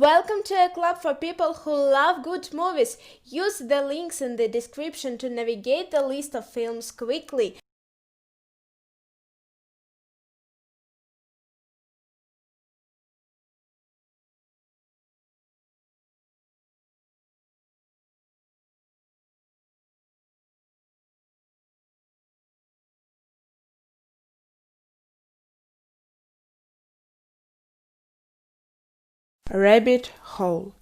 Welcome to a club for people who love good movies. Use the links in the description to navigate the list of films quickly. Rabbit Hole.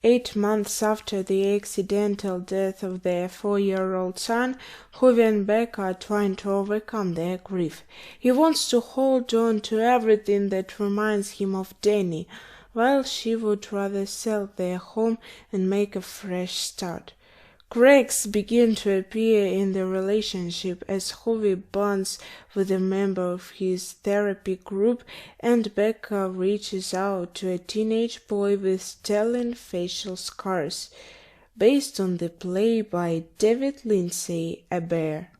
8 months after the accidental death of their 4-year-old son, Hovey and Becca are trying to overcome their grief. He wants to hold on to everything that reminds him of Danny, while she would rather sell their home and make a fresh start. Cracks begin to appear in the relationship as Hovey bonds with a member of his therapy group and Becca reaches out to a teenage boy with telling facial scars, based on the play by David Lindsay, A Bear.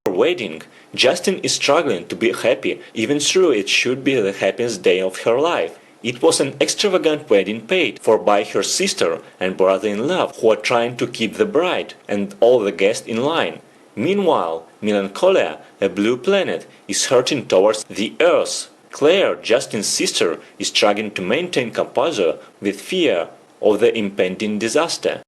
Wedding, Justin is struggling to be happy, even though it should be the happiest day of her life. It was an extravagant wedding paid for by her sister and brother-in-law who are trying to keep the bride and all the guests in line. Meanwhile, Melancholia, a blue planet, is hurtling towards the Earth. Claire, Justin's sister, is struggling to maintain composure with fear of the impending disaster.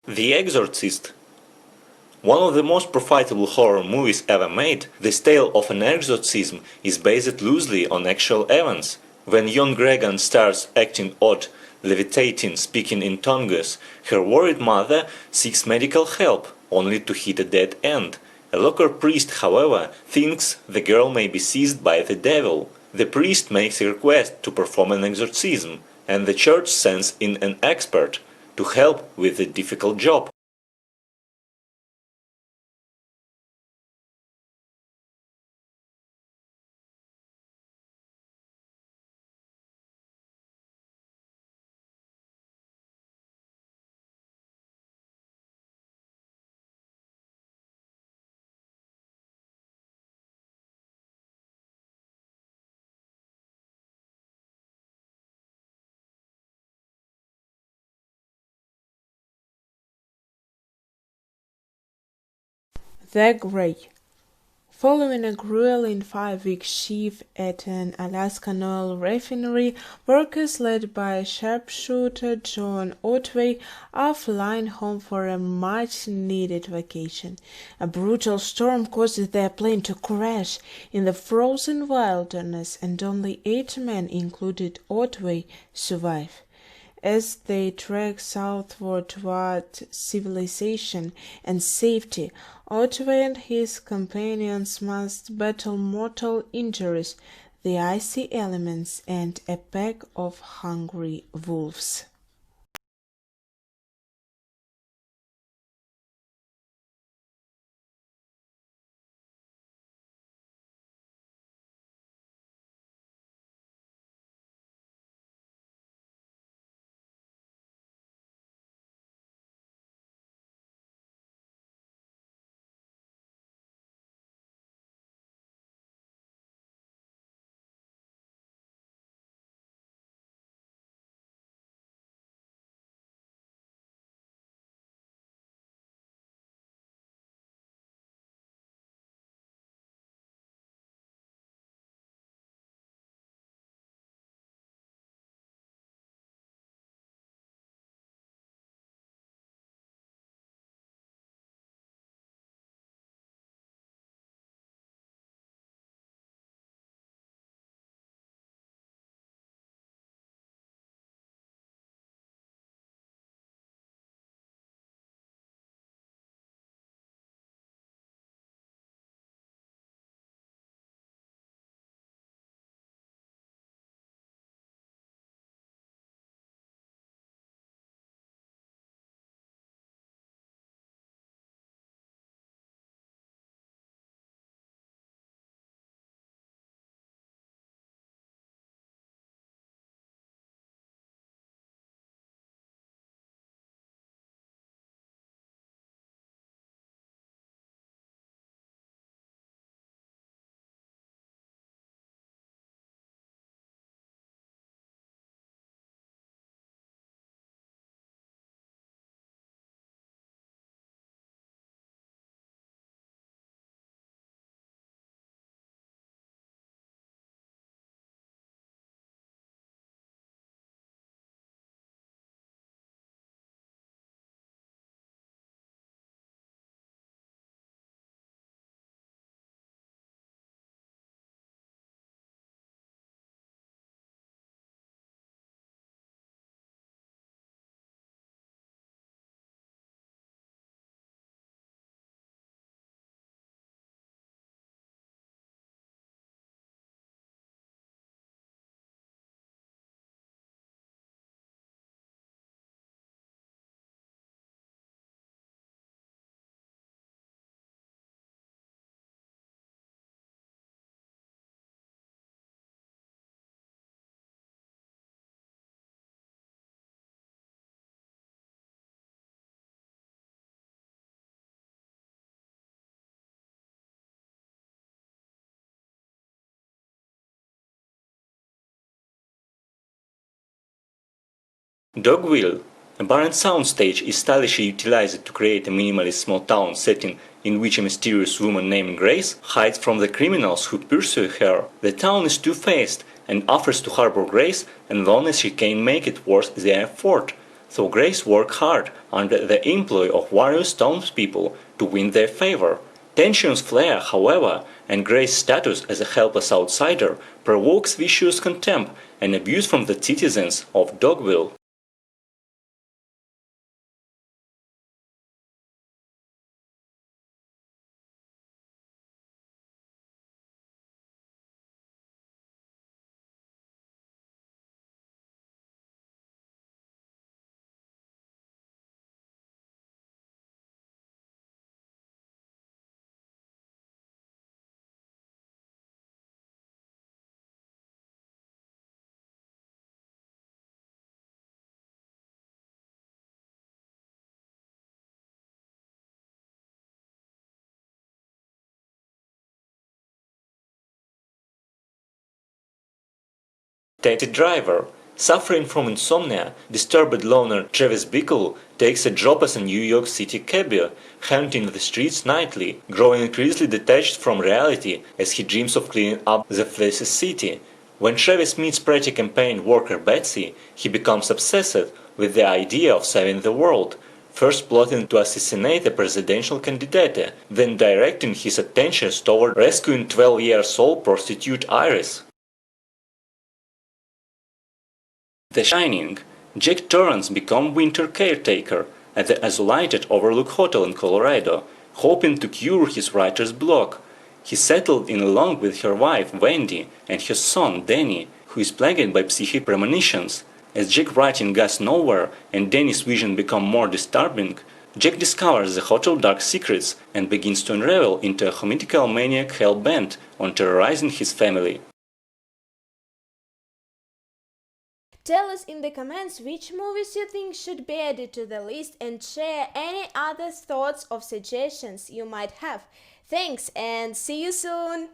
The Exorcist. One of the most profitable horror movies ever made, this tale of an exorcism is based loosely on actual events. When young Gregan starts acting odd, levitating, speaking in tongues, her worried mother seeks medical help, only to hit a dead end. A local priest, however, thinks the girl may be seized by the devil. The priest makes a request to perform an exorcism, and the church sends in an expert to help with the difficult job. The Grey. Following a grueling 5-week shift at an Alaskan oil refinery, workers led by sharpshooter John Otway are flying home for a much-needed vacation. A brutal storm causes their plane to crash in the frozen wilderness, and only 8 men, including Otway, survive. As they trek southward toward civilization and safety, Otway and his companions must battle mortal injuries, the icy elements, and a pack of hungry wolves. Dogville, a barren soundstage, is stylishly utilized to create a minimalist small town setting in which a mysterious woman named Grace hides from the criminals who pursue her. The town is two-faced and offers to harbor Grace as long as she can make it worth the effort. So Grace works hard under the employ of various townspeople to win their favor. Tensions flare, however, and Grace's status as a helpless outsider provokes vicious contempt and abuse from the citizens of Dogville. Taxi driver. Suffering from insomnia, disturbed loner Travis Bickle takes a job as a New York City cabbie, haunting the streets nightly, growing increasingly detached from reality as he dreams of cleaning up the fleecy city. When Travis meets pretty campaign worker Betsy, he becomes obsessed with the idea of saving the world, first plotting to assassinate a presidential candidate, then directing his attentions toward rescuing 12-year-old prostitute Iris. The Shining. Jack Torrance becomes winter caretaker at the isolated Overlook Hotel in Colorado, hoping to cure his writer's block. He settled in along with her wife Wendy and her son Danny, who is plagued by psychic premonitions. As Jack's writing goes nowhere and Danny's vision becomes more disturbing, Jack discovers the hotel's dark secrets and begins to unravel into a homitical maniac hell-bent on terrorizing his family. Tell us in the comments which movies you think should be added to the list and share any other thoughts or suggestions you might have. Thanks and see you soon!